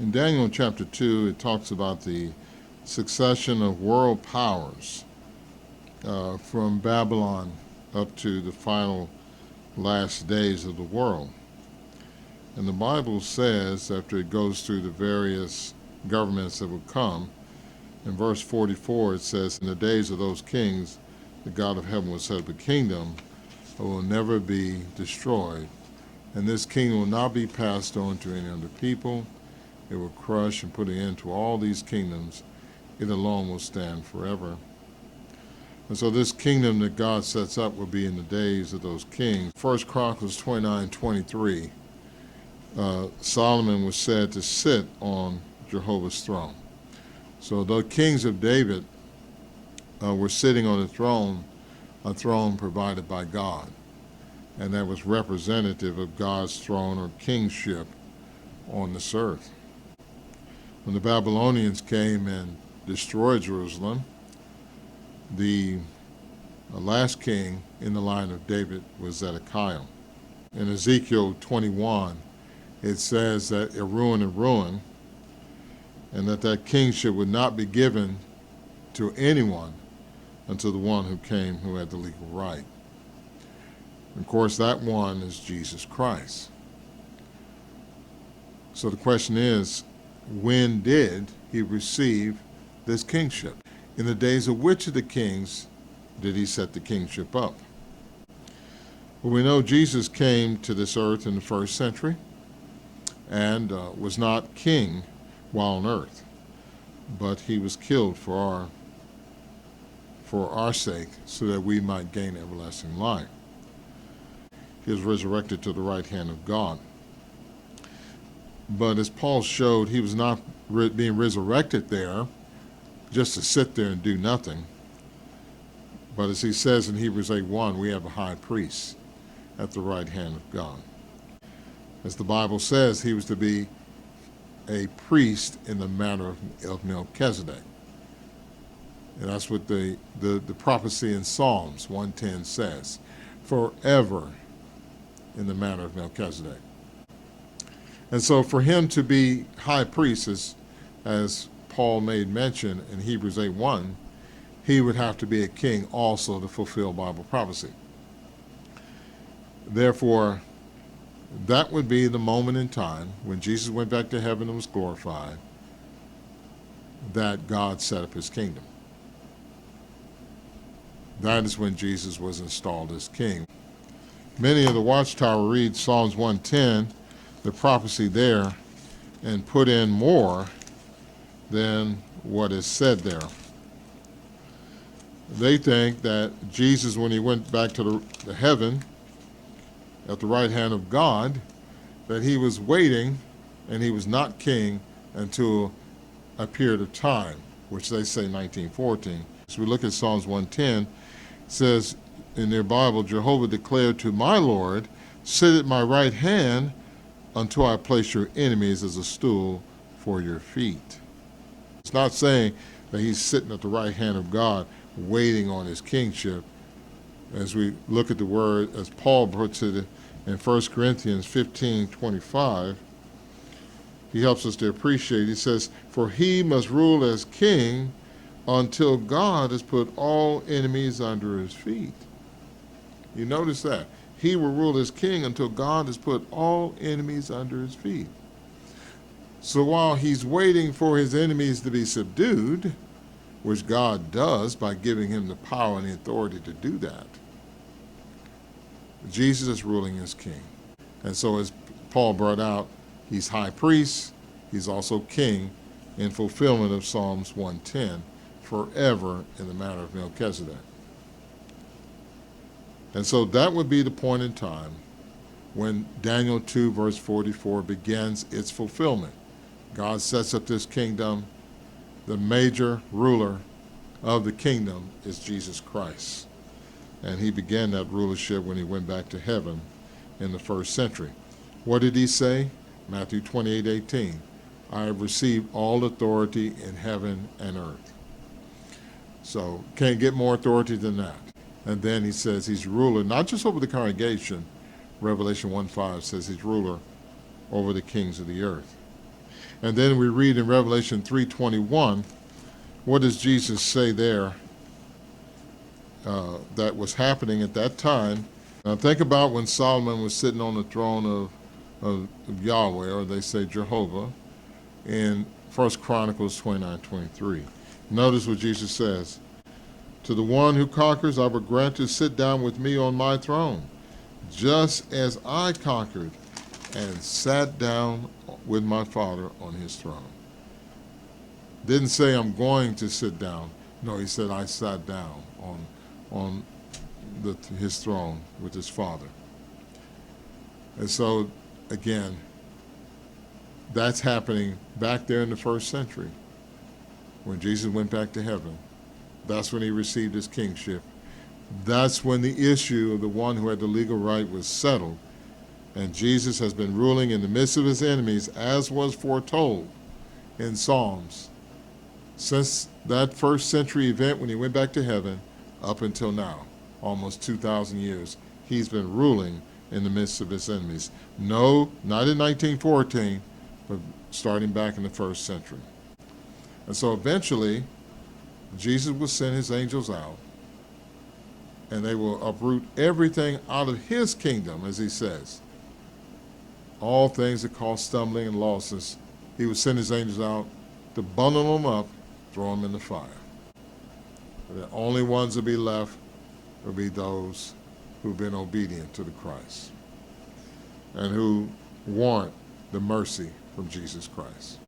In Daniel chapter 2, it talks about the succession of world powers from Babylon up to the final last days of the world. And the Bible says, after it goes through the various governments that will come, in verse 44 it says, in the days of those kings, the God of heaven will set up a kingdom that will never be destroyed. And this kingdom will not be passed on to any other people. It will crush and put an end to all these kingdoms. It alone will stand forever. And so this kingdom that God sets up will be in the days of those kings. 1 Chronicles 29:23, Solomon was said to sit on Jehovah's throne. So the kings of David were sitting on a throne provided by God. And that was representative of God's throne or kingship on this earth. When the Babylonians came and destroyed Jerusalem, the last king in the line of David was Zedekiah. In Ezekiel 21, it says that it ruined and ruined, and that kingship would not be given to anyone until the one who came who had the legal right. Of course, that one is Jesus Christ. So the question is, when did he receive this kingship? In the days of which of the kings did he set the kingship up? Well, we know Jesus came to this earth in the first century and was not king while on earth, but he was killed for our sake so that we might gain everlasting life. He was resurrected to the right hand of God. But as Paul showed, he was not being resurrected there just to sit there and do nothing. But as he says in Hebrews 8:1, we have a high priest at the right hand of God. As the Bible says, he was to be a priest in the manner of Melchizedek. And that's what the prophecy in Psalms 110 says, forever in the manner of Melchizedek. And so for him to be high priest, as Paul made mention in Hebrews 8:1, he would have to be a king also to fulfill Bible prophecy. Therefore, that would be the moment in time when Jesus went back to heaven and was glorified, that God set up his kingdom. That is when Jesus was installed as king. Many of the Watchtower read Psalms 110, the prophecy there, and put in more than what is said there. They think that Jesus, when he went back to the heaven at the right hand of God, that he was waiting and he was not king until a period of time, which they say 1914. So we look at Psalms 110, it says in their Bible, Jehovah declared to my Lord, sit at my right hand until I place your enemies as a stool for your feet. It's not saying that he's sitting at the right hand of God waiting on his kingship. As we look at the word, as Paul puts it in 1 Corinthians 15:25, he helps us to appreciate. He says, for he must rule as king until God has put all enemies under his feet. You notice that? He will rule as king until God has put all enemies under his feet. So while he's waiting for his enemies to be subdued, which God does by giving him the power and the authority to do that, Jesus is ruling as king. And so as Paul brought out, he's high priest, he's also king in fulfillment of Psalms 110, forever in the manner of Melchizedek. And so that would be the point in time when Daniel 2 verse 44 begins its fulfillment. God sets up this kingdom. The major ruler of the kingdom is Jesus Christ. And he began that rulership when he went back to heaven in the first century. What did he say? Matthew 28:18. I have received all authority in heaven and earth. So can't get more authority than that. And then he says he's ruler, not just over the congregation. Revelation 1:5 says he's ruler over the kings of the earth. And then we read in Revelation 3:21, what does Jesus say there that was happening at that time? Now think about when Solomon was sitting on the throne of Yahweh, or they say Jehovah, in 1 Chronicles 29:23. Notice what Jesus says. To the one who conquers, I will grant to sit down with me on my throne, just as I conquered and sat down with my Father on his throne. Didn't say I'm going to sit down. No, he said I sat down on his throne with his Father. And so, again, that's happening back there in the first century when Jesus went back to heaven. That's when he received his kingship. That's when the issue of the one who had the legal right was settled. And Jesus has been ruling in the midst of his enemies, as was foretold in Psalms, since that first century event when he went back to heaven up until now, almost 2,000 years. He's been ruling in the midst of his enemies. No, not in 1914, but starting back in the first century. And so eventually, Jesus will send his angels out, and they will uproot everything out of his kingdom, as he says. All things that cause stumbling and losses, he will send his angels out to bundle them up, throw them in the fire. The only ones that will be left will be those who've been obedient to the Christ and who want the mercy from Jesus Christ.